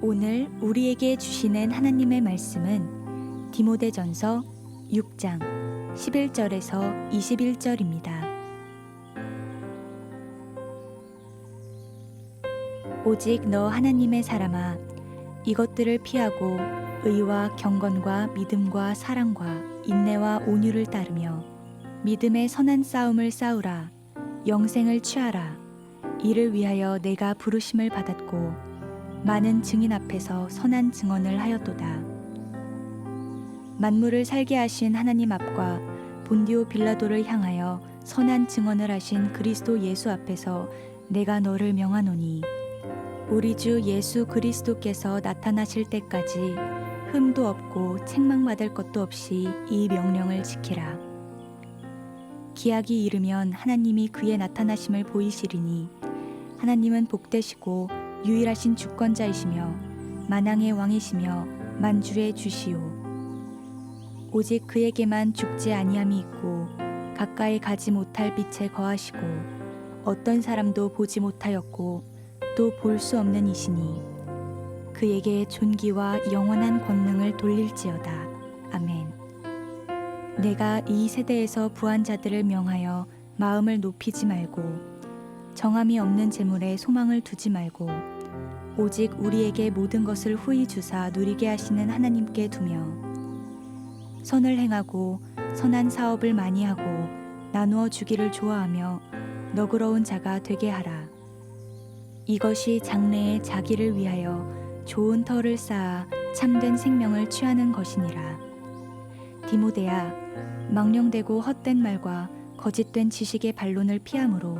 오늘 우리에게 주시는 하나님의 말씀은 디모데전서 6장 11절에서 21절입니다. 오직 너 하나님의 사람아, 이것들을 피하고 의와 경건과 믿음과 사랑과 인내와 온유를 따르며 믿음의 선한 싸움을 싸우라. 영생을 취하라. 이를 위하여 내가 부르심을 받았고 많은 증인 앞에서 선한 증언을 하였도다. 만물을 살게 하신 하나님 앞과 본디오 빌라도를 향하여 선한 증언을 하신 그리스도 예수 앞에서 내가 너를 명하노니, 우리 주 예수 그리스도께서 나타나실 때까지 흠도 없고 책망받을 것도 없이 이 명령을 지키라. 기약이 이르면 하나님이 그의 나타나심을 보이시리니, 하나님은 복되시고 유일하신 주권자이시며 만왕의 왕이시며 만주의 주시오. 오직 그에게만 죽지 아니함이 있고 가까이 가지 못할 빛에 거하시고 어떤 사람도 보지 못하였고 또 볼 수 없는 이시니, 그에게 존귀와 영원한 권능을 돌릴지어다. 아멘. 내가 이 세대에서 부한 자들을 명하여 마음을 높이지 말고 정함이 없는 재물에 소망을 두지 말고 오직 우리에게 모든 것을 후히 주사 누리게 하시는 하나님께 두며 선을 행하고 선한 사업을 많이 하고 나누어 주기를 좋아하며 너그러운 자가 되게 하라. 이것이 장래에 자기를 위하여 좋은 터를 쌓아 참된 생명을 취하는 것이니라. 디모데야, 망령되고 헛된 말과 거짓된 지식의 반론을 피함으로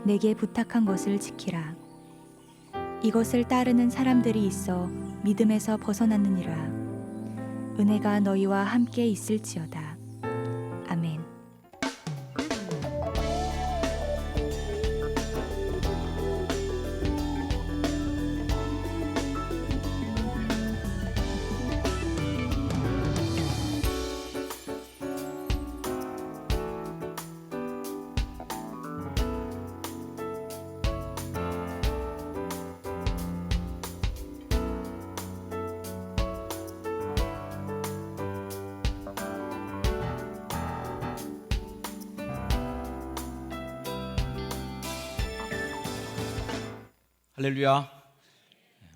내게 부탁한 것을 지키라. 이것을 따르는 사람들이 있어 믿음에서 벗어났느니라. 은혜가 너희와 함께 있을지어다. 아멘. 할렐루야.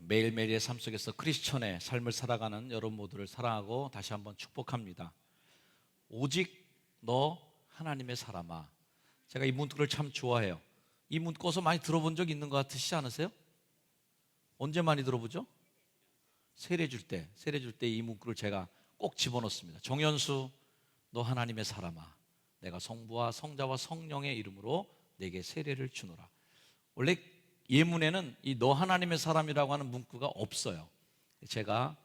매일매일의 삶 속에서 크리스천의 삶을 살아가는 여러분 모두를 사랑하고 다시 한번 축복합니다. 오직 너 하나님의 사람아. 제가 이 문구를 참 좋아해요. 이 문구서 많이 들어본 적 있는 것 같으시지 않으세요? 언제 많이 들어보죠? 세례 줄 때 이 문구를 제가 꼭 집어넣습니다. 정연수, 너 하나님의 사람아, 내가 성부와 성자와 성령의 이름으로 내게 세례를 주노라. 원래 예문에는 이 너 하나님의 사람이라고 하는 문구가 없어요. 제가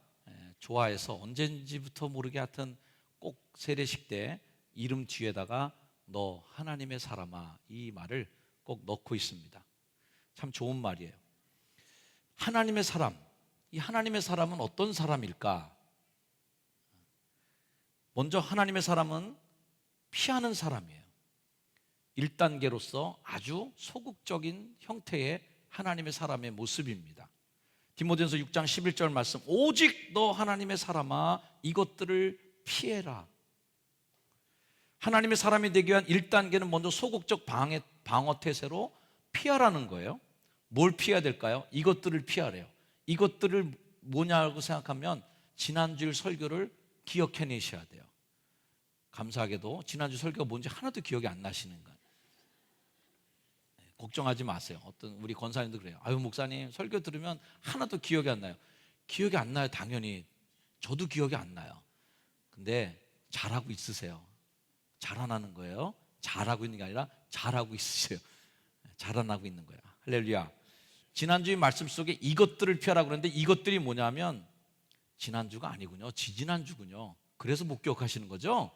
좋아해서 언젠지부터 모르게 하여튼 꼭 세례식 때 이름 뒤에다가 너 하나님의 사람아, 이 말을 꼭 넣고 있습니다. 참 좋은 말이에요. 하나님의 사람, 이 하나님의 사람은 어떤 사람일까? 먼저 하나님의 사람은 피하는 사람이에요. 1단계로서 아주 소극적인 형태의 하나님의 사람의 모습입니다. 디모데전서 6장 11절 말씀, 오직 너 하나님의 사람아 이것들을 피해라. 하나님의 사람이 되기 위한 1단계는 먼저 소극적 방어 태세로 피하라는 거예요. 뭘 피해야 될까요? 이것들을 피하래요. 이것들을 뭐냐고 생각하면 지난주일 설교를 기억해내셔야 돼요. 감사하게도 지난주 설교가 뭔지 하나도 기억이 안 나시는 거예요. 걱정하지 마세요. 어떤 우리 권사님도 그래요. 아유, 목사님 설교 들으면 하나도 기억이 안 나요. 기억이 안 나요. 당연히 저도 기억이 안 나요. 근데 잘하고 있으세요. 자라나는 거예요. 잘하고 있는 게 아니라 잘하고 있으세요. 자라나고 있는 거예요. 할렐루야. 지난주의 말씀 속에 이것들을 피하라고 그랬는데 이것들이 뭐냐면 지난주가 아니군요. 지지난주군요. 그래서 못 기억하시는 거죠?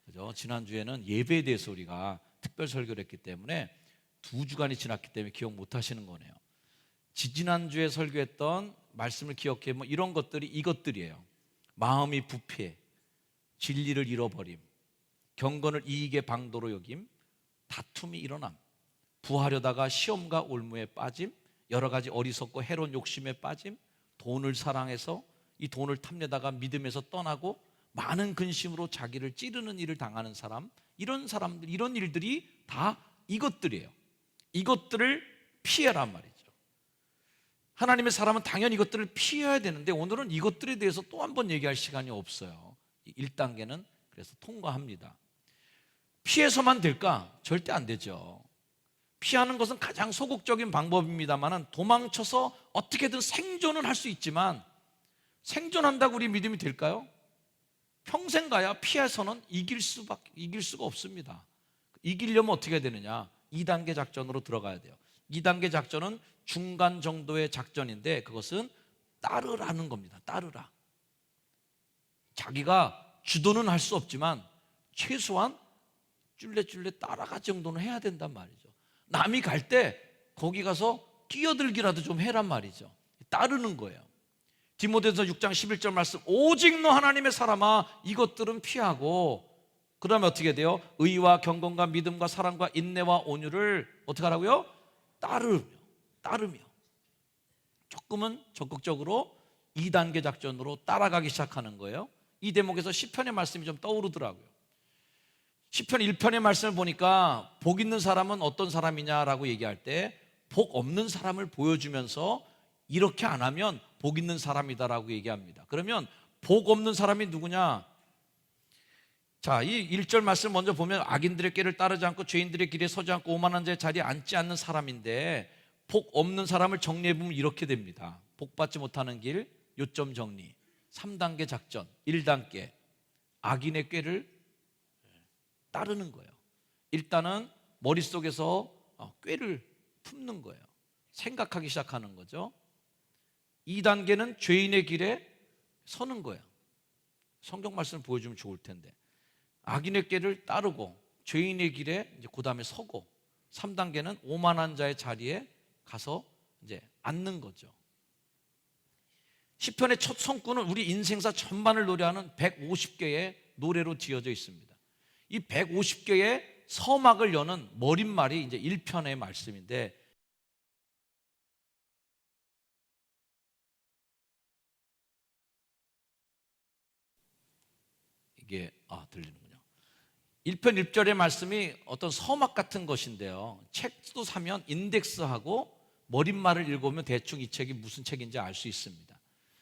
그죠? 지난주에는 예배에 대해서 우리가 특별 설교를 했기 때문에 2주간이 지났기 때문에 기억 못 하시는 거네요. 지지난주에 설교했던 말씀을 기억해, 뭐 이런 것들이 이것들이에요. 마음이 부패, 진리를 잃어버림, 경건을 이익의 방도로 여김, 다툼이 일어남, 부하려다가 시험과 올무에 빠짐, 여러 가지 어리석고 해로운 욕심에 빠짐, 돈을 사랑해서 이 돈을 탐내다가 믿음에서 떠나고 많은 근심으로 자기를 찌르는 일을 당하는 사람, 이런 사람들, 이런 일들이 다 이것들이에요. 이것들을 피해란 말이죠. 하나님의 사람은 당연히 이것들을 피해야 되는데 오늘은 이것들에 대해서 또 한 번 얘기할 시간이 없어요. 1단계는 그래서 통과합니다. 피해서만 될까? 절대 안 되죠. 피하는 것은 가장 소극적인 방법입니다만 도망쳐서 어떻게든 생존은 할 수 있지만 생존한다고 우리 믿음이 될까요? 평생 가야 피해서는 이길 수가 없습니다. 이기려면 어떻게 해야 되느냐? 2단계 작전으로 들어가야 돼요. 2단계 작전은 중간 정도의 작전인데 그것은 따르라는 겁니다. 따르라. 자기가 주도는 할 수 없지만 최소한 쫄래쫄래 따라갈 정도는 해야 된단 말이죠. 남이 갈 때 거기 가서 끼어들기라도 좀 해란 말이죠. 따르는 거예요. 디모데전서 6장 11절 말씀, 오직 너 하나님의 사람아 이것들은 피하고, 그 다음에 어떻게 돼요? 의와 경건과 믿음과 사랑과 인내와 온유를 어떻게 하라고요? 따르며 조금은 적극적으로 2단계 작전으로 따라가기 시작하는 거예요. 이 대목에서 시편의 말씀이 좀 떠오르더라고요. 시편 1편의 말씀을 보니까 복 있는 사람은 어떤 사람이냐라고 얘기할 때 복 없는 사람을 보여주면서 이렇게 안 하면 복 있는 사람이다라고 얘기합니다. 그러면 복 없는 사람이 누구냐? 자, 이 1절 말씀 먼저 보면 악인들의 길을 따르지 않고 죄인들의 길에 서지 않고 오만한 자의 자리에 앉지 않는 사람인데, 복 없는 사람을 정리해 보면 이렇게 됩니다. 복 받지 못하는 길, 요점 정리. 3단계 작전. 1단계 악인의 꾀를 따르는 거예요. 일단은 머릿속에서 꾀를 품는 거예요. 생각하기 시작하는 거죠. 2단계는 죄인의 길에 서는 거예요. 성경 말씀을 보여주면 좋을 텐데, 악인의 꾀를 따르고 죄인의 길에 이제 그 다음에 서고, 3단계는 오만한 자의 자리에 가서 이제 앉는 거죠. 시편의 첫 성구는 우리 인생사 전반을 노래하는 150개의 노래로 지어져 있습니다. 이 150개의 서막을 여는 머릿말이 이제 1편의 말씀인데, 이게 들리는군요. 1편 1절의 말씀이 어떤 서막 같은 것인데요, 책도 사면 인덱스하고 머릿말을 읽어보면 대충 이 책이 무슨 책인지 알 수 있습니다.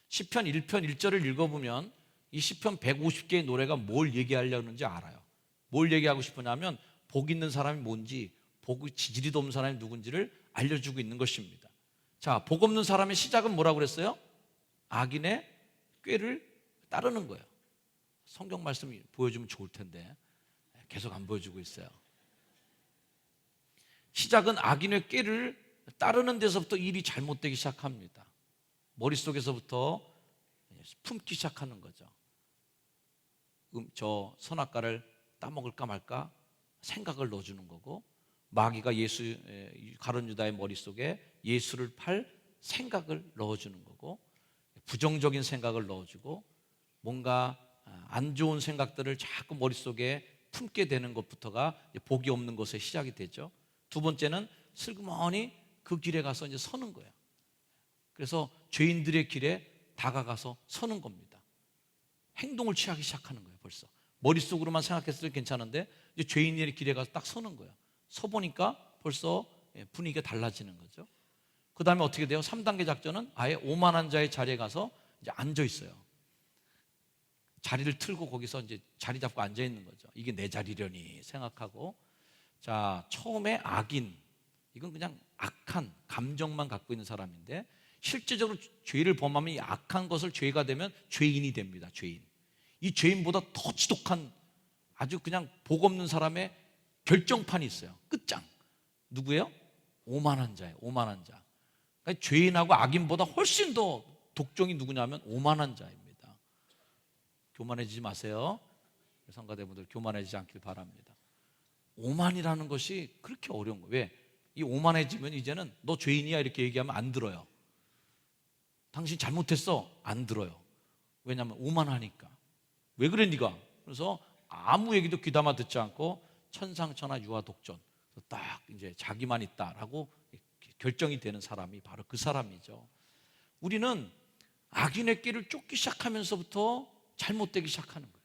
시편 1편 1절을 읽어보면 이 시편 150개의 노래가 뭘 얘기하려는지 알아요. 뭘 얘기하고 싶으냐면 복 있는 사람이 뭔지, 복 지지리도 없는 사람이 누군지를 알려주고 있는 것입니다. 자, 복 없는 사람의 시작은 뭐라고 그랬어요? 악인의 꾀를 따르는 거예요. 성경 말씀이 보여주면 좋을 텐데 계속 안 보여주고 있어요. 시작은 악인의 꾀를 따르는 데서부터 일이 잘못되기 시작합니다. 머릿속에서부터 품기 시작하는 거죠. 저 선악과를 따먹을까 말까 생각을 넣어주는 거고, 마귀가 가룟 유다의 머릿속에 예수를 팔 생각을 넣어주는 거고, 부정적인 생각을 넣어주고, 뭔가 안 좋은 생각들을 자꾸 머릿속에 품게 되는 것부터가 복이 없는 것의 시작이 되죠. 두 번째는 슬그머니 그 길에 가서 이제 서는 거예요. 그래서 죄인들의 길에 다가가서 서는 겁니다. 행동을 취하기 시작하는 거예요. 벌써 머릿속으로만 생각했을 때 괜찮은데 이제 죄인의 길에 가서 딱 서는 거예요. 서보니까 벌써 분위기가 달라지는 거죠. 그 다음에 어떻게 돼요? 3단계 작전은 아예 오만한 자의 자리에 가서 이제 앉아 있어요. 자리를 틀고 거기서 이제 자리 잡고 앉아 있는 거죠. 이게 내 자리려니 생각하고. 자, 처음에 악인, 이건 그냥 악한 감정만 갖고 있는 사람인데, 실제적으로 죄를 범하면 이 악한 것을 죄가 되면 죄인이 됩니다. 죄인. 이 죄인보다 더 지독한 아주 그냥 복 없는 사람의 결정판이 있어요. 끝장. 누구예요? 오만한 자예요. 오만한 자. 그러니까 죄인하고 악인보다 훨씬 더 독종이 누구냐면 오만한 자입니다. 교만해지지 마세요. 성가대분들 교만해지지 않길 바랍니다. 오만이라는 것이 그렇게 어려운 거예요. 왜? 이 오만해지면 이제는 너 죄인이야 이렇게 얘기하면 안 들어요. 당신 잘못했어, 안 들어요. 왜냐하면 오만하니까. 왜 그래 네가? 그래서 아무 얘기도 귀담아 듣지 않고 천상천하 유아독존, 딱 이제 자기만 있다라고 결정이 되는 사람이 바로 그 사람이죠. 우리는 악인의 길을 쫓기 시작하면서부터 잘못되기 시작하는 거예요.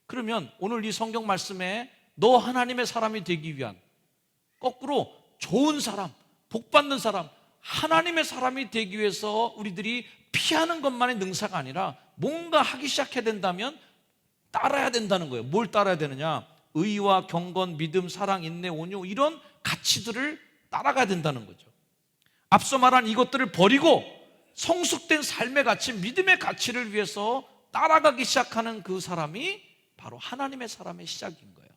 그러면 오늘 이 성경 말씀에 너 하나님의 사람이 되기 위한, 거꾸로 좋은 사람, 복받는 사람, 하나님의 사람이 되기 위해서 우리들이 피하는 것만의 능사가 아니라 뭔가 하기 시작해야 된다면 따라야 된다는 거예요. 뭘 따라야 되느냐? 의와 경건, 믿음, 사랑, 인내, 온유, 이런 가치들을 따라가야 된다는 거죠. 앞서 말한 이것들을 버리고 성숙된 삶의 가치, 믿음의 가치를 위해서 따라가기 시작하는 그 사람이 바로 하나님의 사람의 시작인 거예요.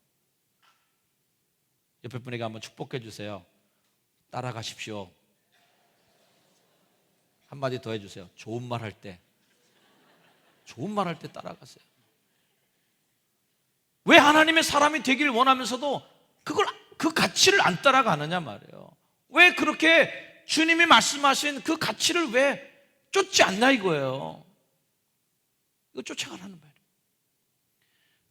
옆에 분에게 한번 축복해 주세요. 따라가십시오. 한마디 더 해주세요. 좋은 말 할 때, 좋은 말 할 때 따라가세요. 왜 하나님의 사람이 되기를 원하면서도 그 가치를 안 따라가느냐 말이에요. 왜 그렇게 주님이 말씀하신 그 가치를 왜 쫓지 않나 이거예요. 이거 쫓아가라는 말이에요.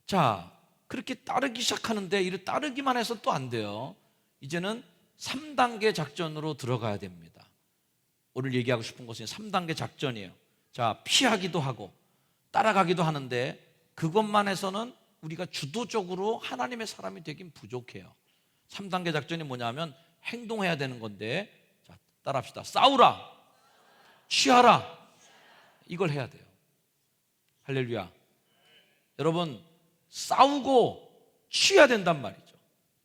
자, 그렇게 따르기 시작하는데 이를 따르기만 해서 또 안 돼요. 이제는 3단계 작전으로 들어가야 됩니다. 오늘 얘기하고 싶은 것은 3단계 작전이에요. 자, 피하기도 하고 따라가기도 하는데 그것만 해서는 우리가 주도적으로 하나님의 사람이 되긴 부족해요. 3단계 작전이 뭐냐면 행동해야 되는 건데, 자, 따라합시다. 싸우라, 취하라, 이걸 해야 돼요. 할렐루야. 여러분, 싸우고 취해야 된단 말이죠.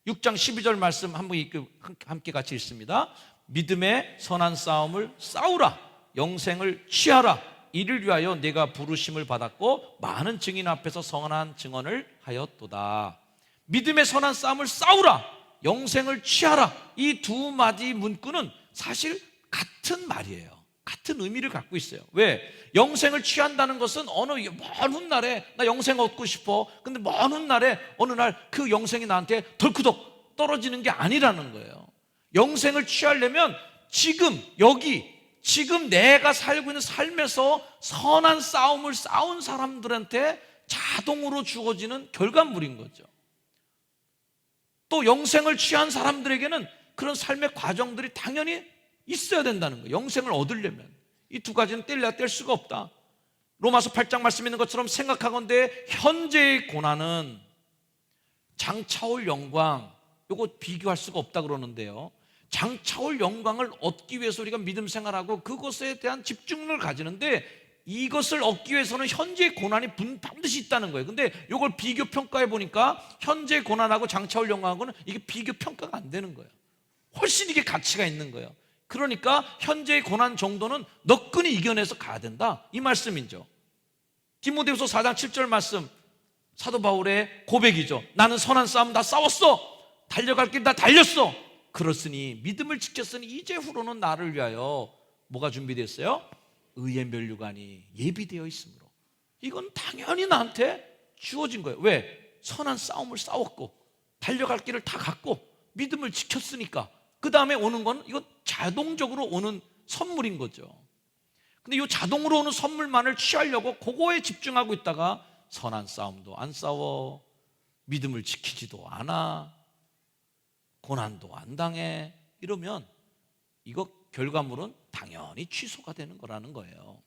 6장 12절 말씀 함께 같이 읽습니다. 믿음의 선한 싸움을 싸우라, 영생을 취하라, 이를 위하여 내가 부르심을 받았고 많은 증인 앞에서 선한 증언을 하였도다. 믿음의 선한 싸움을 싸우라, 영생을 취하라, 이 두 마디 문구는 사실 같은 말이에요. 같은 의미를 갖고 있어요. 왜? 영생을 취한다는 것은 어느 먼 훗날에 나 영생 얻고 싶어. 근데 먼 훗날에 어느 날 그 영생이 나한테 덜크덕 떨어지는 게 아니라는 거예요. 영생을 취하려면 지금 여기 지금 내가 살고 있는 삶에서 선한 싸움을 싸운 사람들한테 자동으로 주어지는 결과물인 거죠. 또 영생을 취한 사람들에게는 그런 삶의 과정들이 당연히 있어야 된다는 거예요. 영생을 얻으려면 이 두 가지는 뗄 수가 없다. 로마서 8장 말씀 있는 것처럼 생각하건대 현재의 고난은 장차올 영광, 이거 비교할 수가 없다 그러는데요, 장차올 영광을 얻기 위해서 우리가 믿음 생활하고 그것에 대한 집중력을 가지는데, 이것을 얻기 위해서는 현재의 고난이 반드시 있다는 거예요. 근데 이걸 비교 평가해 보니까 현재의 고난하고 장차올 영광하고는 이게 비교 평가가 안 되는 거예요. 훨씬 이게 가치가 있는 거예요. 그러니까 현재의 고난 정도는 너끈히 이겨내서 가야 된다, 이 말씀이죠. 디모데후서 4장 7절 말씀, 사도 바울의 고백이죠. 나는 선한 싸움 다 싸웠어, 달려갈 길 다 달렸어, 그렇으니 믿음을 지켰으니 이제 후로는 나를 위하여 뭐가 준비됐어요? 의의 면류관이 예비되어 있으므로. 이건 당연히 나한테 주어진 거예요. 왜? 선한 싸움을 싸웠고 달려갈 길을 다 갔고 믿음을 지켰으니까 그 다음에 오는 건 이건 자동적으로 오는 선물인 거죠. 근데 이 자동으로 오는 선물만을 취하려고 그거에 집중하고 있다가 선한 싸움도 안 싸워, 믿음을 지키지도 않아, 고난도 안 당해, 이러면 이거 결과물은 당연히 취소가 되는 거라는 거예요.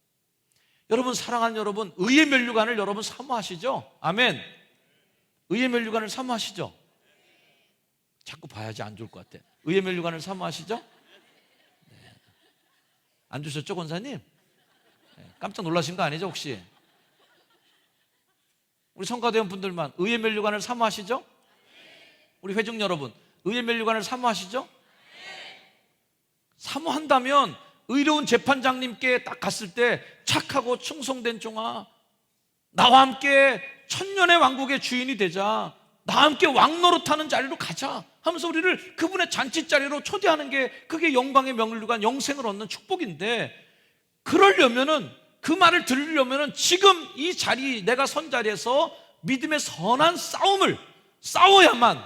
여러분, 사랑하는 여러분, 의의 면류관을 여러분 사모하시죠? 아멘. 의의 면류관을 사모하시죠? 자꾸 봐야지 안 좋을 것 같아. 의의 면류관을 사모하시죠? 네. 안 주셨죠, 권사님? 네. 깜짝 놀라신 거 아니죠, 혹시? 우리 성가대원 분들만 의의 면류관을 사모하시죠? 우리 회중 여러분, 의의 면류관을 사모하시죠? 사모한다면 의로운 재판장님께 딱 갔을 때 착하고 충성된 종아, 나와 함께 천년의 왕국의 주인이 되자, 나와 함께 왕노릇하는 자리로 가자 하면서 우리를 그분의 잔치자리로 초대하는 게, 그게 영광의 면류관, 영생을 얻는 축복인데, 그러려면은, 그 말을 들으려면은 지금 이 자리, 내가 선 자리에서 믿음의 선한 싸움을 싸워야만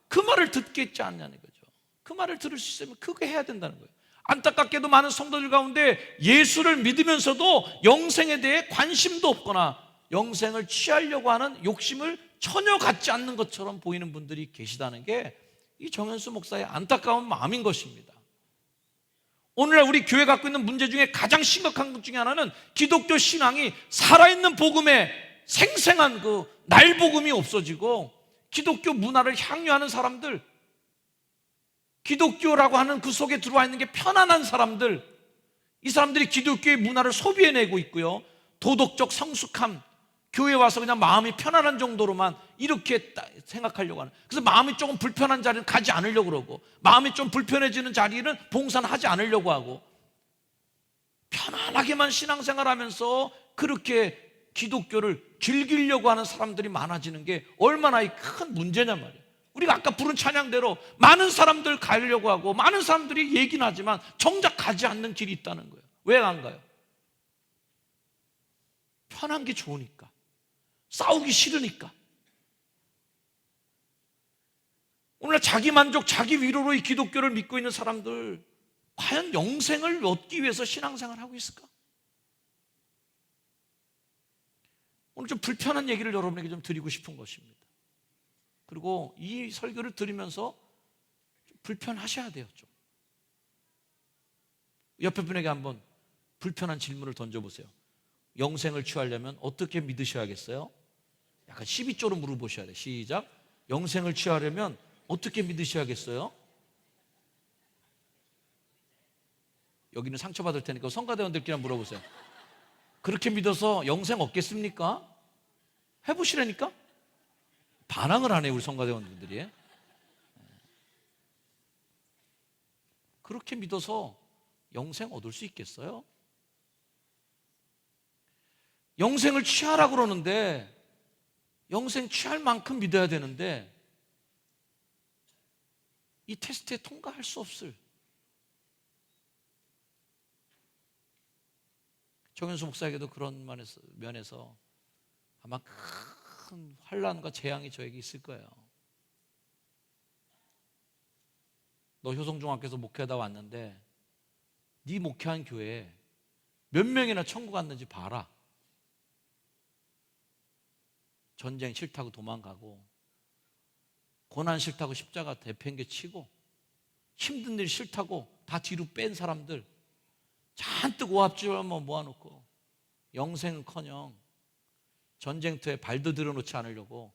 그 말을 듣겠지 않냐는 거죠. 그 말을 들을 수 있으면 그게 해야 된다는 거예요. 안타깝게도 많은 성도들 가운데 예수를 믿으면서도 영생에 대해 관심도 없거나 영생을 취하려고 하는 욕심을 전혀 갖지 않는 것처럼 보이는 분들이 계시다는 게 이 정현수 목사의 안타까운 마음인 것입니다. 오늘날 우리 교회 갖고 있는 문제 중에 가장 심각한 것 중에 하나는 기독교 신앙이 살아있는 복음에 생생한 그 날복음이 없어지고 기독교 문화를 향유하는 사람들, 기독교라고 하는 그 속에 들어와 있는 게 편안한 사람들, 이 사람들이 기독교의 문화를 소비해내고 있고요, 도덕적 성숙함, 교회 와서 그냥 마음이 편안한 정도로만 이렇게 생각하려고 하는, 그래서 마음이 조금 불편한 자리는 가지 않으려고 그러고, 마음이 좀 불편해지는 자리는 봉사는 하지 않으려고 하고, 편안하게만 신앙생활하면서 그렇게 기독교를 즐기려고 하는 사람들이 많아지는 게 얼마나 큰 문제냔 말이에요. 우리가 아까 부른 찬양대로 많은 사람들 가려고 하고 많은 사람들이 얘기는 하지만 정작 가지 않는 길이 있다는 거예요. 왜 안 가요? 편한 게 좋으니까, 싸우기 싫으니까. 오늘날 자기 만족, 자기 위로로 이 기독교를 믿고 있는 사람들, 과연 영생을 얻기 위해서 신앙생활을 하고 있을까? 오늘 좀 불편한 얘기를 여러분에게 좀 드리고 싶은 것입니다. 그리고 이 설교를 들으면서 좀 불편하셔야 돼요. 좀 옆에 분에게 한번 불편한 질문을 던져보세요. 영생을 취하려면 어떻게 믿으셔야겠어요? 약간 12조로 물어보셔야 돼요. 시작. 영생을 취하려면 어떻게 믿으셔야겠어요? 여기는 상처받을 테니까 성가대원들끼리 물어보세요. 그렇게 믿어서 영생 얻겠습니까? 해보시라니까? 반항을 하네요, 우리 성가대원들이. 그렇게 믿어서 영생 얻을 수 있겠어요? 영생을 취하라고 그러는데, 영생 취할 만큼 믿어야 되는데 이 테스트에 통과할 수 없을, 정현수 목사에게도 그런 면에서 아마 큰 환난과 재앙이 저에게 있을 거예요. 너 효성중학교에서 목회하다 왔는데 네 목회한 교회에 몇 명이나 천국 갔는지 봐라. 전쟁 싫다고 도망가고, 고난 싫다고 십자가 내팽개치고, 힘든 일 싫다고 다 뒤로 뺀 사람들 잔뜩 오합지졸만 모아놓고 영생은커녕 전쟁터에 발도 들여놓지 않으려고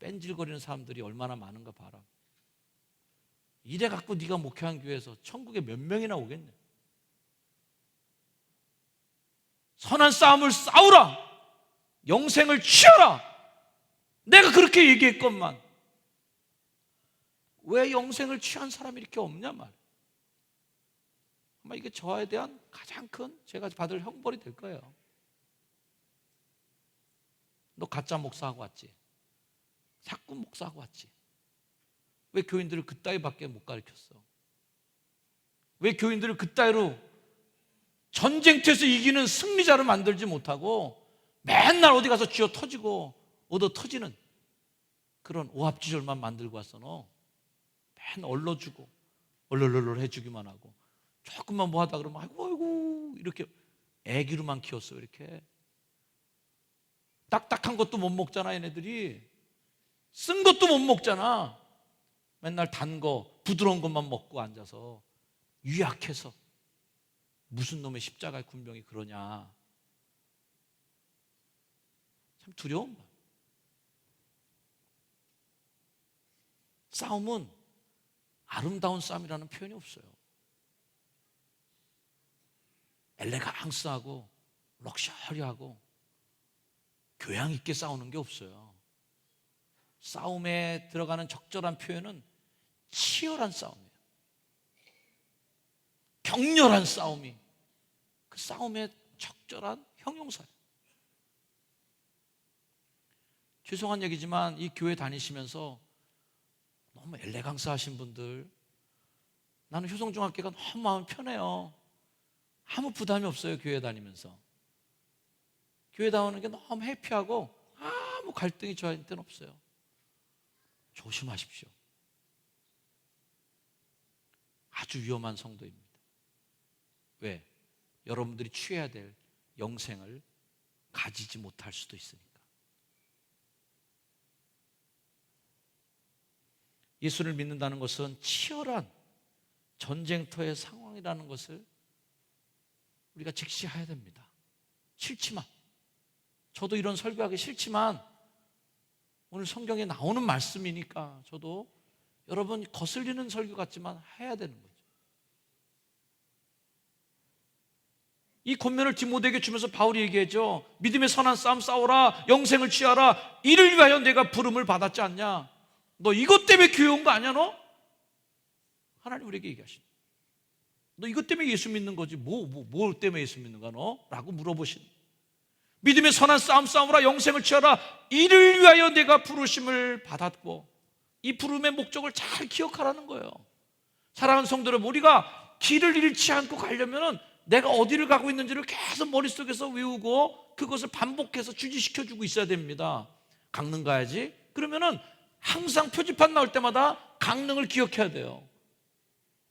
뺀질거리는 사람들이 얼마나 많은가 봐라. 이래 갖고 네가 목회한 교회에서 천국에 몇 명이나 오겠냐? 선한 싸움을 싸우라, 영생을 취하라, 내가 그렇게 얘기했건만 왜 영생을 취한 사람이 이렇게 없냐 말. 아마 이게 저에 대한 가장 큰 제가 받을 형벌이 될 거예요. 너 가짜 목사하고 왔지, 사꾼 목사하고 왔지, 왜 교인들을 그따위밖에 못 가르쳤어? 왜 교인들을 그따위로 전쟁터에서 이기는 승리자를 만들지 못하고 맨날 어디 가서 쥐어 터지고 얻어 터지는 그런 오합지졸만 만들고 왔어? 너 맨날 얼러주고 얼얼얼얼 해주기만 하고, 조금만 뭐 하다 그러면 아이고 아이고 이렇게 애기로만 키웠어. 이렇게 딱딱한 것도 못 먹잖아. 얘네들이 쓴 것도 못 먹잖아. 맨날 단 거 부드러운 것만 먹고 앉아서 유약해서 무슨 놈의 십자가의 군병이 그러냐. 참 두려운 말. 싸움은 아름다운 싸움이라는 표현이 없어요. 엘레강스하고 럭셔리하고 교양 있게 싸우는 게 없어요. 싸움에 들어가는 적절한 표현은 치열한 싸움이에요. 격렬한 싸움이 그 싸움의 적절한 형용사예요. 죄송한 얘기지만 이 교회 다니시면서 너무 엘레강스 하신 분들, 나는 효성중학교가 너무 마음 편해요. 아무 부담이 없어요. 교회 다니면서 교회 다니는 게 너무 해피하고 아무 갈등이 저한테는 없어요. 조심하십시오. 아주 위험한 성도입니다. 왜? 여러분들이 취해야 될 영생을 가지지 못할 수도 있으니까. 예수를 믿는다는 것은 치열한 전쟁터의 상황이라는 것을 우리가 직시해야 됩니다. 싫지만, 저도 이런 설교하기 싫지만 오늘 성경에 나오는 말씀이니까 저도 여러분 거슬리는 설교 같지만 해야 되는 거죠. 이 권면을 디모데에게 주면서 바울이 얘기했죠. 믿음의 선한 싸움 싸우라, 영생을 취하라. 이를 위하여 내가 부름을 받았지 않냐? 너 이것 때문에 교회 온 거 아니야 너? 하나님 우리에게 얘기하십니다. 너 이것 때문에 예수 믿는 거지 뭐 때문에 예수 믿는가 너? 라고 물어보시는. 믿음의 선한 싸움 싸우라, 영생을 취하라. 이를 위하여 내가 부르심을 받았고, 이 부름의 목적을 잘 기억하라는 거예요. 사랑하는 성도 여러분, 우리가 길을 잃지 않고 가려면 내가 어디를 가고 있는지를 계속 머릿속에서 외우고 그것을 반복해서 주지시켜주고 있어야 됩니다. 강릉 가야지. 그러면은 항상 표지판 나올 때마다 강릉을 기억해야 돼요.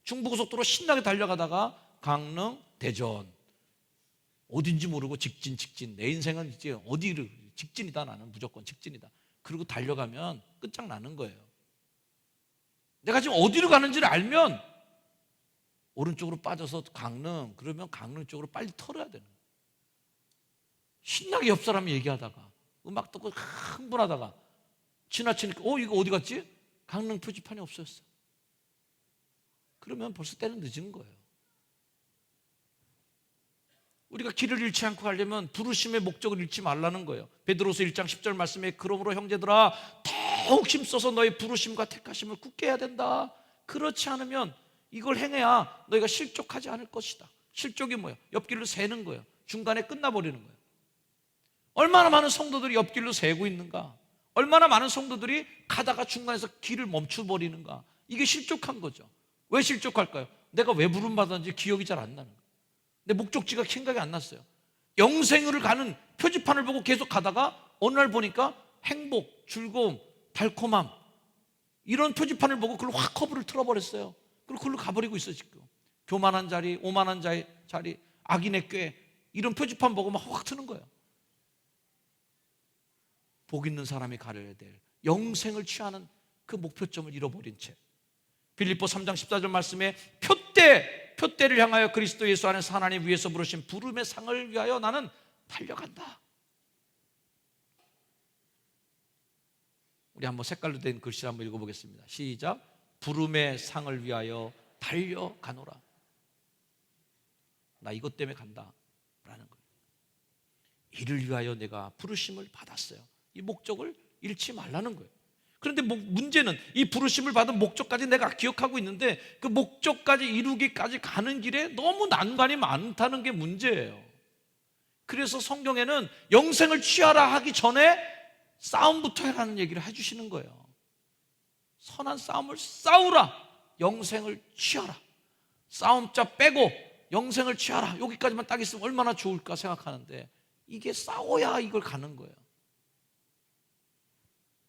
중부고속도로 신나게 달려가다가 강릉, 대전, 어딘지 모르고 직진. 내 인생은 이제 어디를 직진이다. 나는 무조건 직진이다. 그리고 달려가면 끝장나는 거예요. 내가 지금 어디로 가는지를 알면 오른쪽으로 빠져서 강릉, 그러면 강릉 쪽으로 빨리 털어야 되는 거예요. 신나게 옆 사람이 얘기하다가 음악 듣고 흥분하다가 지나치니까 이거 어디 갔지? 강릉 표지판이 없어졌어. 그러면 벌써 때는 늦은 거예요. 우리가 길을 잃지 않고 가려면 부르심의 목적을 잃지 말라는 거예요. 베드로서 1장 10절 말씀에 그러므로 형제들아 더욱 힘써서 너의 부르심과 택하심을 굳게 해야 된다. 그렇지 않으면 이걸 행해야 너희가 실족하지 않을 것이다. 실족이 뭐예요? 옆길로 새는 거예요. 중간에 끝나버리는 거예요. 얼마나 많은 성도들이 옆길로 새고 있는가? 얼마나 많은 성도들이 가다가 중간에서 길을 멈춰버리는가? 이게 실족한 거죠. 왜 실족할까요? 내가 왜 부름받았는지 기억이 잘 안 나는 거예요. 내 목적지가 생각이 안 났어요. 영생을 가는 표지판을 보고 계속 가다가 어느 날 보니까 행복, 즐거움, 달콤함 이런 표지판을 보고 그걸 확 커브를 틀어버렸어요. 그리고 그걸로 가버리고 있어 지금. 교만한 자리, 오만한 자리, 악인의 꾀 이런 표지판 보고 막 확 트는 거예요. 복 있는 사람이 가려야 될 영생을 취하는 그 목표점을 잃어버린 채 빌립보 3장 14절 말씀에 표대를 향하여 그리스도 예수 안에서 하나님 위에서 부르신 부름의 상을 위하여 나는 달려간다. 우리 한번 색깔로 된 글씨를 한번 읽어보겠습니다. 시작. 부름의 상을 위하여 달려가노라. 나 이것 때문에 간다 라는 거예요. 이를 위하여 내가 부르심을 받았어요. 이 목적을 잃지 말라는 거예요. 그런데 문제는 이 부르심을 받은 목적까지 내가 기억하고 있는데 그 목적까지 이루기까지 가는 길에 너무 난관이 많다는 게 문제예요. 그래서 성경에는 영생을 취하라 하기 전에 싸움부터 해라는 얘기를 해주시는 거예요. 선한 싸움을 싸우라, 영생을 취하라. 싸움자 빼고 영생을 취하라, 여기까지만 딱 있으면 얼마나 좋을까 생각하는데 이게 싸워야 이걸 가는 거예요.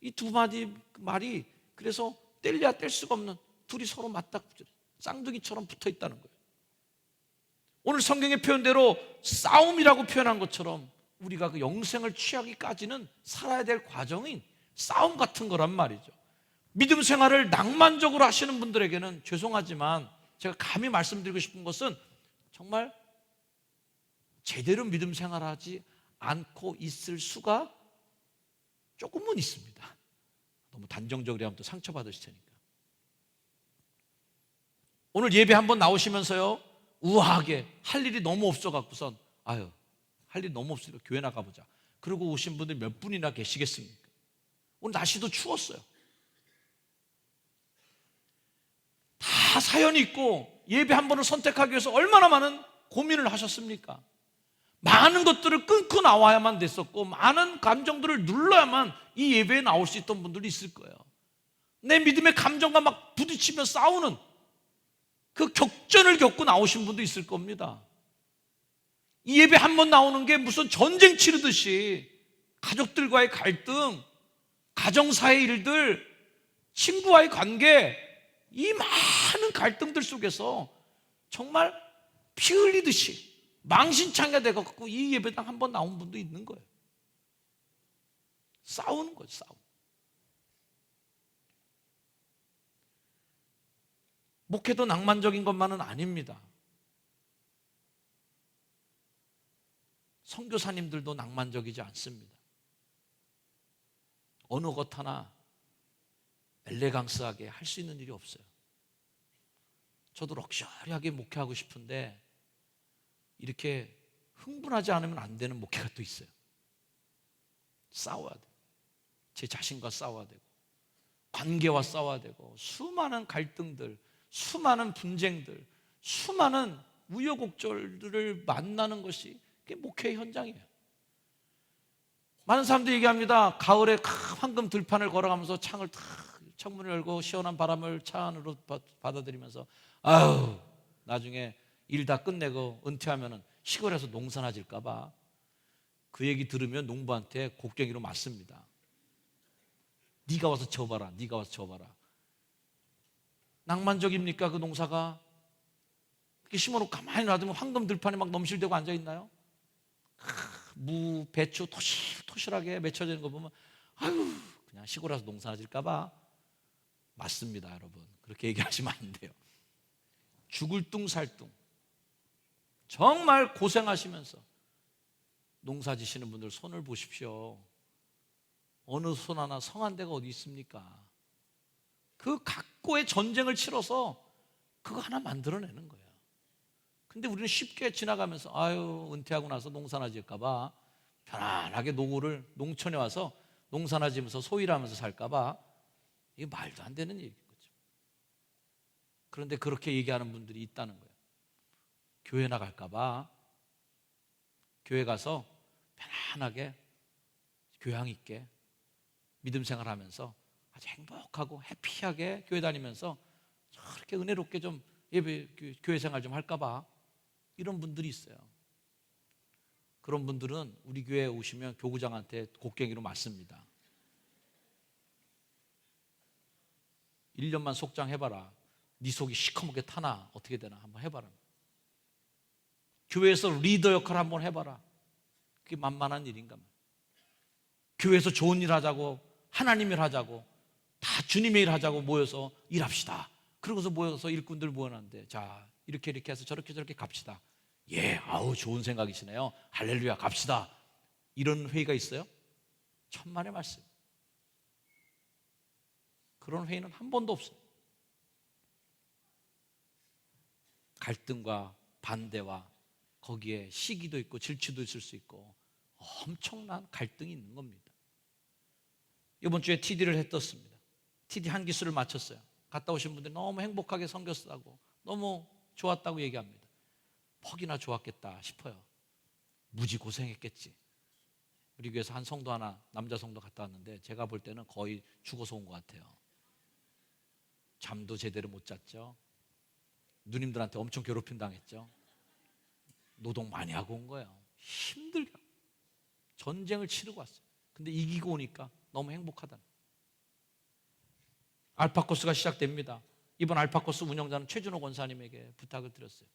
이 두 마디 말이 그래서 뗄래야 뗄 수가 없는, 둘이 서로 맞닥뜨려 쌍둥이처럼 붙어 있다는 거예요. 오늘 성경의 표현대로 싸움이라고 표현한 것처럼 우리가 그 영생을 취하기까지는 살아야 될 과정인 싸움 같은 거란 말이죠. 믿음 생활을 낭만적으로 하시는 분들에게는 죄송하지만 제가 감히 말씀드리고 싶은 것은 정말 제대로 믿음 생활하지 않고 있을 수가 조금은 있습니다. 너무 단정적으로 하면 또 상처받으실 테니까. 오늘 예배 한번 나오시면서요 우아하게 할 일이 너무 없어갖고선 할 일이 너무 없으니까 교회 나가보자. 그러고 오신 분들 몇 분이나 계시겠습니까? 오늘 날씨도 추웠어요. 다 사연이 있고 예배 한 번을 선택하기 위해서 얼마나 많은 고민을 하셨습니까? 많은 것들을 끊고 나와야만 됐었고 많은 감정들을 눌러야만 이 예배에 나올 수 있던 분들이 있을 거예요. 내 믿음의 감정과 막 부딪히며 싸우는 그 격전을 겪고 나오신 분도 있을 겁니다. 이 예배 한 번 나오는 게 무슨 전쟁 치르듯이 가족들과의 갈등, 가정사의 일들, 친구와의 관계, 이 많은 갈등들 속에서 정말 피 흘리듯이 망신창이가 돼갖고 이 예배당 한 번 나온 분도 있는 거예요. 싸우는 거죠, 싸움. 목회도 낭만적인 것만은 아닙니다. 선교사님들도 낭만적이지 않습니다. 어느 것 하나 엘레강스하게 할 수 있는 일이 없어요. 저도 럭셔리하게 목회하고 싶은데 이렇게 흥분하지 않으면 안 되는 목회가 또 있어요. 싸워야 돼. 제 자신과 싸워야 되고, 관계와 싸워야 되고, 수많은 갈등들, 수많은 분쟁들, 수많은 우여곡절들을 만나는 것이 그게 목회의 현장이에요. 많은 사람들이 얘기합니다. 가을에 황금 들판을 걸어가면서 창문을 열고 시원한 바람을 차 안으로 받아들이면서 아유, 나중에 일 다 끝내고 은퇴하면 시골에서 농사나 질까 봐 그 얘기 들으면 농부한테 곡괭이로 맞습니다. 네가 와서 쳐봐라, 네가 와서 쳐봐라. 낭만적입니까 그 농사가? 이렇게 심어놓고 가만히 놔두면 황금 들판에 막 넘실대고 앉아있나요? 무, 배추 토실토실하게 맺혀지는 거 보면 아유, 그냥 시골 와서 농사나 질까 봐. 맞습니다, 여러분. 그렇게 얘기하시면 안 돼요. 죽을 뚱살뚱 정말 고생하시면서 농사 지시는 분들 손을 보십시오. 어느 손 하나 성한 데가 어디 있습니까? 그 각고의 전쟁을 치러서 그거 하나 만들어내는 거예요. 근데 우리는 쉽게 지나가면서 아유, 은퇴하고 나서 농사나 지을까 봐 편안하게 노후를 농촌에 와서 농사나 지면서 소일하면서 살까 봐. 이게 말도 안 되는 얘기인 거죠. 그런데 그렇게 얘기하는 분들이 있다는 거예요. 교회 나갈까 봐 교회 가서 편안하게 교양 있게 믿음 생활하면서 아주 행복하고 해피하게 교회 다니면서 저렇게 은혜롭게 좀 예배 교회 생활 좀 할까 봐 이런 분들이 있어요. 그런 분들은 우리 교회에 오시면 교구장한테 곡괭이로 맞습니다. 1년만 속장해봐라. 네 속이 시커멓게 타나 어떻게 되나 한번 해봐라. 교회에서 리더 역할 한번 해봐라. 그게 만만한 일인가 말이야. 교회에서 좋은 일 하자고, 하나님 일 하자고, 다 주님의 일 하자고 모여서 일합시다. 그러고서 모여서 일꾼들 모여놨는데 자, 이렇게 해서 저렇게 갑시다. 예, 아우 좋은 생각이시네요. 할렐루야, 갑시다. 이런 회의가 있어요? 천만의 말씀. 그런 회의는 한 번도 없어요. 갈등과 반대와 거기에 시기도 있고 질투도 있을 수 있고 엄청난 갈등이 있는 겁니다. 이번 주에 TD를 했었습니다. TD 한 기수를 마쳤어요. 갔다 오신 분들이 너무 행복하게 섬겼다고, 너무 좋았다고 얘기합니다. 퍽이나 좋았겠다 싶어요. 무지 고생했겠지. 우리 교회에서 한 성도 하나, 남자 성도 갔다 왔는데 제가 볼 때는 거의 죽어서 온 것 같아요. 잠도 제대로 못 잤죠. 누님들한테 엄청 괴롭힘 당했죠. 노동 많이 하고 온 거예요. 힘들게 전쟁을 치르고 왔어요. 근데 이기고 오니까 너무 행복하다는 거예요. 알파코스가 시작됩니다. 이번 알파코스 운영자는 최준호 권사님에게 부탁을 드렸어요.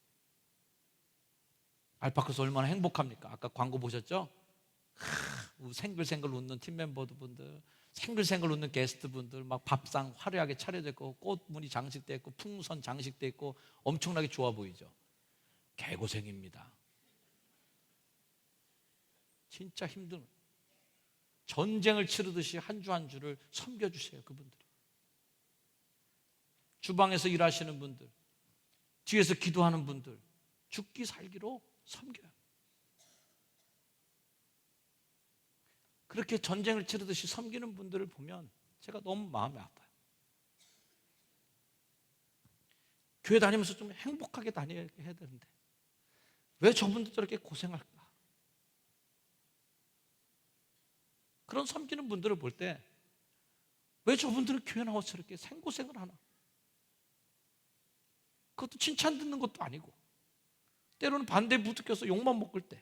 알파코스 얼마나 행복합니까? 아까 광고 보셨죠? 생글생글 웃는 팀 멤버분들, 생글생글 웃는 게스트분들, 막 밥상 화려하게 차려져 있고 꽃무늬 장식돼 있고 풍선 장식돼 있고 엄청나게 좋아 보이죠? 개고생입니다. 진짜 힘든 전쟁을 치르듯이 한 주 한 주를 섬겨주세요. 그분들이 주방에서 일하시는 분들, 뒤에서 기도하는 분들, 죽기 살기로 섬겨요. 그렇게 전쟁을 치르듯이 섬기는 분들을 보면 제가 너무 마음이 아파요. 교회 다니면서 좀 행복하게 다녀야 되는데 왜 저분들 저렇게 고생할까? 그런 섬기는 분들을 볼 때 왜 저분들은 교회 나와서 저렇게 생고생을 하나? 그것도 칭찬 듣는 것도 아니고 때로는 반대에 부득껴서 욕만 먹을 때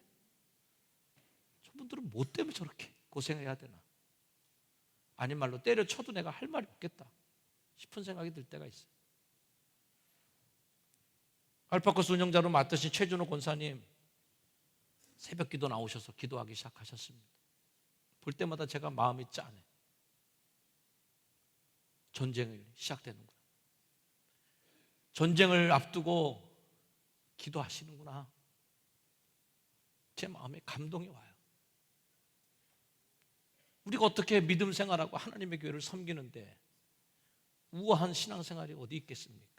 저분들은 뭐 때문에 저렇게 고생해야 되나? 아닌 말로 때려쳐도 내가 할 말이 없겠다 싶은 생각이 들 때가 있어요. 알파코스 운영자로 맡으신 최준호 권사님 새벽 기도 나오셔서 기도하기 시작하셨습니다. 볼 때마다 제가 마음이 짠해. 전쟁이 시작되는구나. 전쟁을 앞두고 기도하시는구나. 제 마음에 감동이 와요. 우리가 어떻게 믿음 생활하고 하나님의 교회를 섬기는데 우아한 신앙생활이 어디 있겠습니까?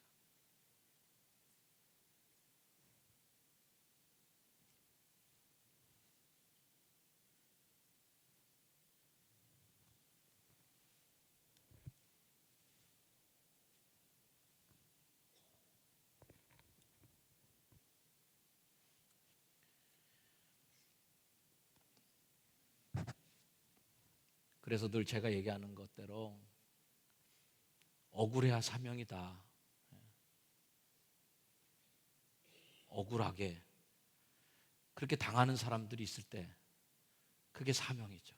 그래서 늘 제가 얘기하는 것대로 억울해야 사명이다. 억울하게 그렇게 당하는 사람들이 있을 때 그게 사명이죠.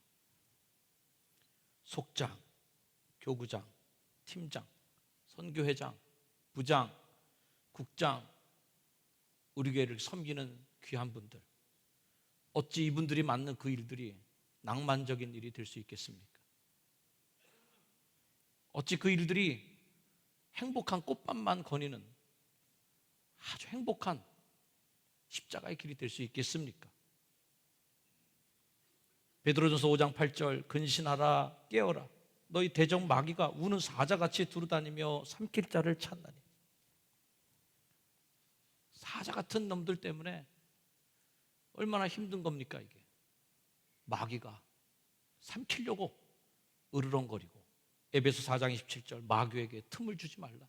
속장, 교구장, 팀장, 선교회장, 부장, 국장, 우리 교회를 섬기는 귀한 분들, 어찌 이분들이 맡는 그 일들이 낭만적인 일이 될 수 있겠습니까? 어찌 그 일들이 행복한 꽃밭만 거니는 아주 행복한 십자가의 길이 될 수 있겠습니까? 베드로전서 5장 8절 근신하라 깨어라 너희 대적 마귀가 우는 사자같이 두루다니며 삼킬 자를 찾나니. 사자 같은 놈들 때문에 얼마나 힘든 겁니까 이게. 마귀가 삼키려고 으르렁거리고. 에베소 4장 27절 마귀에게 틈을 주지 말라.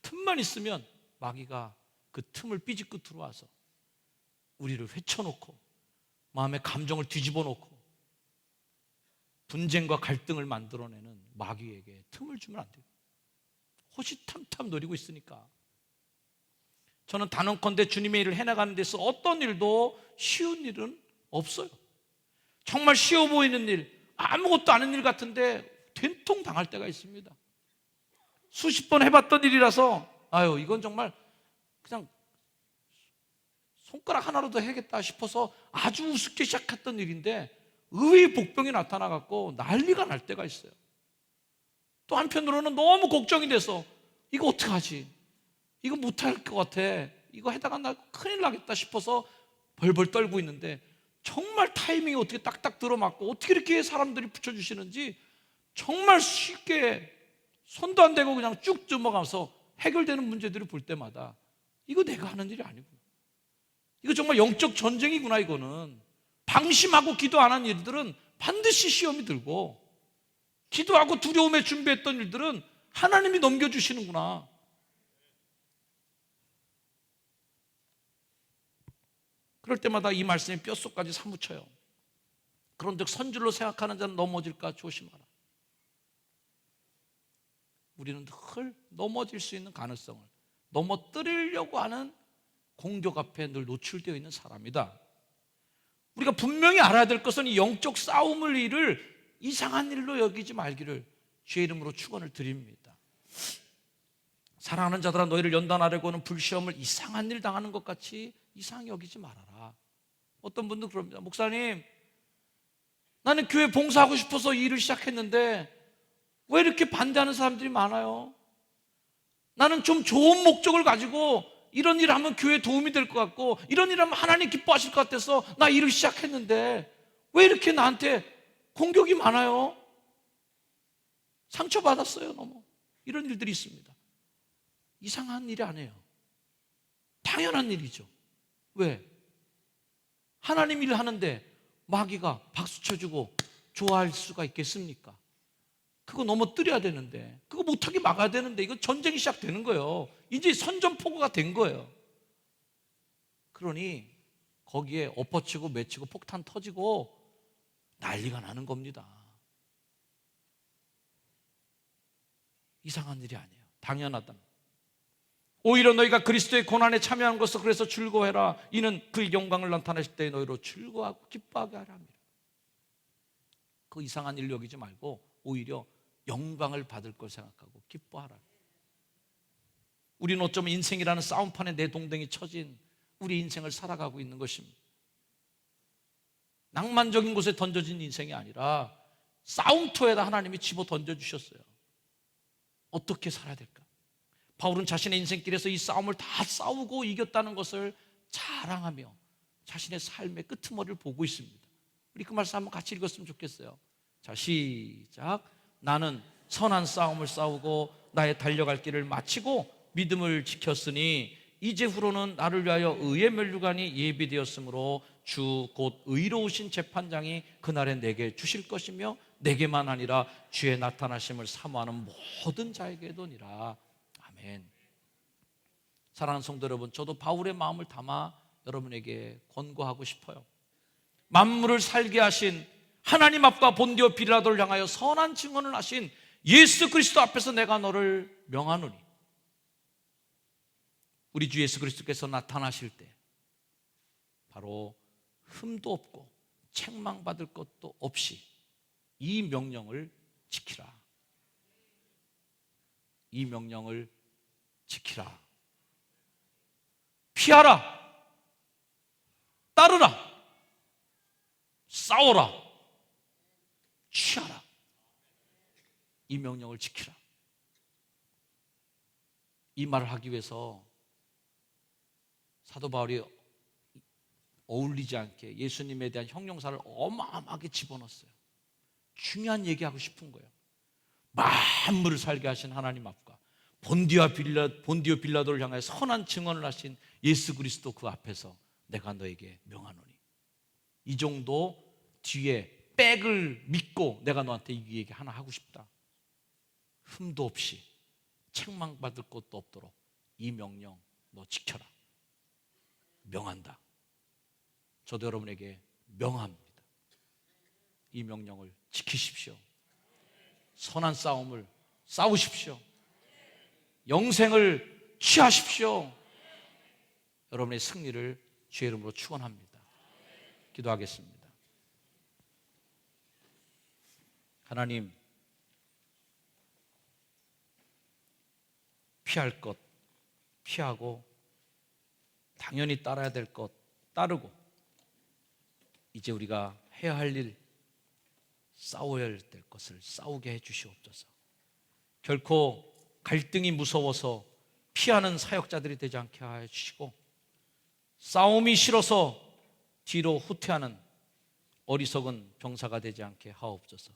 틈만 있으면 마귀가 그 틈을 삐집고 들어와서 우리를 회쳐놓고 마음의 감정을 뒤집어 놓고 분쟁과 갈등을 만들어내는 마귀에게 틈을 주면 안 돼요. 호시탐탐 노리고 있으니까. 저는 단언컨대 주님의 일을 해나가는 데서 어떤 일도 쉬운 일은 없어요. 정말 쉬워 보이는 일, 아무것도 아닌 일 같은데 된통 당할 때가 있습니다. 수십 번 해봤던 일이라서 아유 이건 정말 그냥 손가락 하나로도 해야겠다 싶어서 아주 우습게 시작했던 일인데 의외의 복병이 나타나갖고 난리가 날 때가 있어요. 또 한편으로는 너무 걱정이 돼서 이거 어떡하지? 이거 못할 것 같아. 이거 해다가 나 큰일 나겠다 싶어서 벌벌 떨고 있는데 정말 타이밍이 어떻게 딱딱 들어맞고 어떻게 이렇게 사람들이 붙여주시는지 정말 쉽게 손도 안 대고 그냥 쭉 넘어가서 해결되는 문제들을 볼 때마다 이거 내가 하는 일이 아니구나. 이거 정말 영적 전쟁이구나. 이거는 방심하고 기도 안 한 일들은 반드시 시험이 들고 기도하고 두려움에 준비했던 일들은 하나님이 넘겨주시는구나. 그럴 때마다 이 말씀이 뼛속까지 사무쳐요. 그런즉 선줄로 생각하는 자는 넘어질까 조심하라. 우리는 늘 넘어질 수 있는 가능성을 넘어뜨리려고 하는 공격 앞에 늘 노출되어 있는 사람이다. 우리가 분명히 알아야 될 것은 이 영적 싸움을 일을 이상한 일로 여기지 말기를 주의 이름으로 축원을 드립니다. 사랑하는 자들아 너희를 연단하려고 하는 불시험을 이상한 일 당하는 것 같이 이상히 여기지 말아라. 어떤 분들 그럽니다. 목사님 나는 교회 봉사하고 싶어서 이 일을 시작했는데 왜 이렇게 반대하는 사람들이 많아요? 나는 좀 좋은 목적을 가지고 이런 일 하면 교회에 도움이 될 것 같고 이런 일 하면 하나님 기뻐하실 것 같아서 나 일을 시작했는데 왜 이렇게 나한테 공격이 많아요? 상처받았어요 너무. 이런 일들이 있습니다. 이상한 일이 아니에요. 당연한 일이죠. 왜? 하나님 일을 하는데 마귀가 박수 쳐주고 좋아할 수가 있겠습니까? 그거 넘어뜨려야 되는데 그거 못하게 막아야 되는데 이거 전쟁이 시작되는 거예요. 이제 선전포고가 된 거예요. 그러니 거기에 엎어치고 맺히고 폭탄 터지고 난리가 나는 겁니다. 이상한 일이 아니에요. 당연하다. 오히려 너희가 그리스도의 고난에 참여한 것을 그래서 즐거워해라. 이는 그 영광을 나타내실 때 너희로 즐거워하고 기뻐하게 하라 합니다. 그 이상한 일 여기지 말고 오히려 영광을 받을 걸 생각하고 기뻐하라. 우리는 어쩌면 인생이라는 싸움판에 내 동댕이 쳐진 우리 인생을 살아가고 있는 것입니다. 낭만적인 곳에 던져진 인생이 아니라 싸움터에다 하나님이 집어 던져주셨어요. 어떻게 살아야 될까? 바울은 자신의 인생길에서 이 싸움을 다 싸우고 이겼다는 것을 자랑하며 자신의 삶의 끄트머리를 보고 있습니다. 우리 그 말씀 한번 같이 읽었으면 좋겠어요. 자, 시작. 나는 선한 싸움을 싸우고 나의 달려갈 길을 마치고 믿음을 지켰으니 이제후로는 나를 위하여 의의 면류관이 예비되었으므로 주 곧 의로우신 재판장이 그날에 내게 주실 것이며 내게만 아니라 주의 나타나심을 사모하는 모든 자에게도니라. 아멘. 사랑하는 성도 여러분, 저도 바울의 마음을 담아 여러분에게 권고하고 싶어요. 만물을 살게 하신 하나님 앞과 본디오 빌라도를 향하여 선한 증언을 하신 예수 그리스도 앞에서 내가 너를 명하노니, 우리 주 예수 그리스도께서 나타나실 때 바로 흠도 없고 책망받을 것도 없이 이 명령을 지키라. 이 명령을 지키라. 피하라. 따르라. 싸워라. 취하라. 이 명령을 지키라. 이 말을 하기 위해서 사도 바울이 어울리지 않게 예수님에 대한 형용사를 어마어마하게 집어넣었어요. 중요한 얘기하고 싶은 거예요. 만물을 살게 하신 하나님 앞과 본디오 빌라도를 향해 선한 증언을 하신 예수 그리스도 그 앞에서 내가 너에게 명하노니, 이 정도 뒤에 백을 믿고 내가 너한테 이 얘기 하나 하고 싶다. 흠도 없이 책망받을 것도 없도록 이 명령 너 지켜라. 명한다. 저도 여러분에게 명합니다. 이 명령을 지키십시오. 선한 싸움을 싸우십시오. 영생을 취하십시오. 여러분의 승리를 주의 이름으로 축원합니다. 기도하겠습니다. 하나님, 피할 것 피하고 당연히 따라야 될 것 따르고, 이제 우리가 해야 할 일, 싸워야 될 것을 싸우게 해 주시옵소서. 결코 갈등이 무서워서 피하는 사역자들이 되지 않게 하여 주시고, 싸움이 싫어서 뒤로 후퇴하는 어리석은 병사가 되지 않게 하옵소서.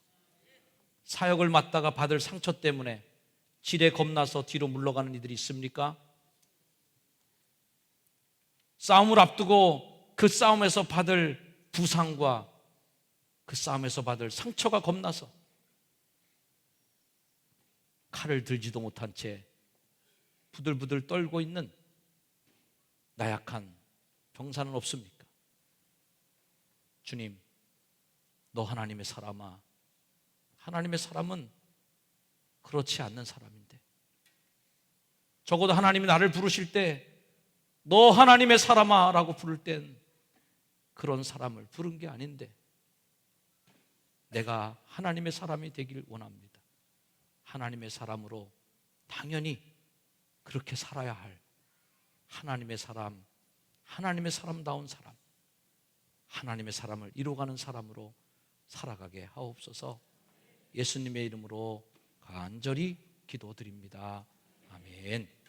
사역을 맡다가 받을 상처 때문에 질에 겁나서 뒤로 물러가는 이들이 있습니까? 싸움을 앞두고 그 싸움에서 받을 부상과 그 싸움에서 받을 상처가 겁나서 칼을 들지도 못한 채 부들부들 떨고 있는 나약한 병사는 없습니까? 주님, 너 하나님의 사람아. 하나님의 사람은 그렇지 않는 사람인데, 적어도 하나님이 나를 부르실 때 너 하나님의 사람아 라고 부를 땐 그런 사람을 부른 게 아닌데, 내가 하나님의 사람이 되길 원합니다. 하나님의 사람으로 당연히 그렇게 살아야 할 하나님의 사람, 하나님의 사람다운 사람, 하나님의 사람을 이루어가는 사람으로 살아가게 하옵소서. 예수님의 이름으로 간절히 기도드립니다. 아멘.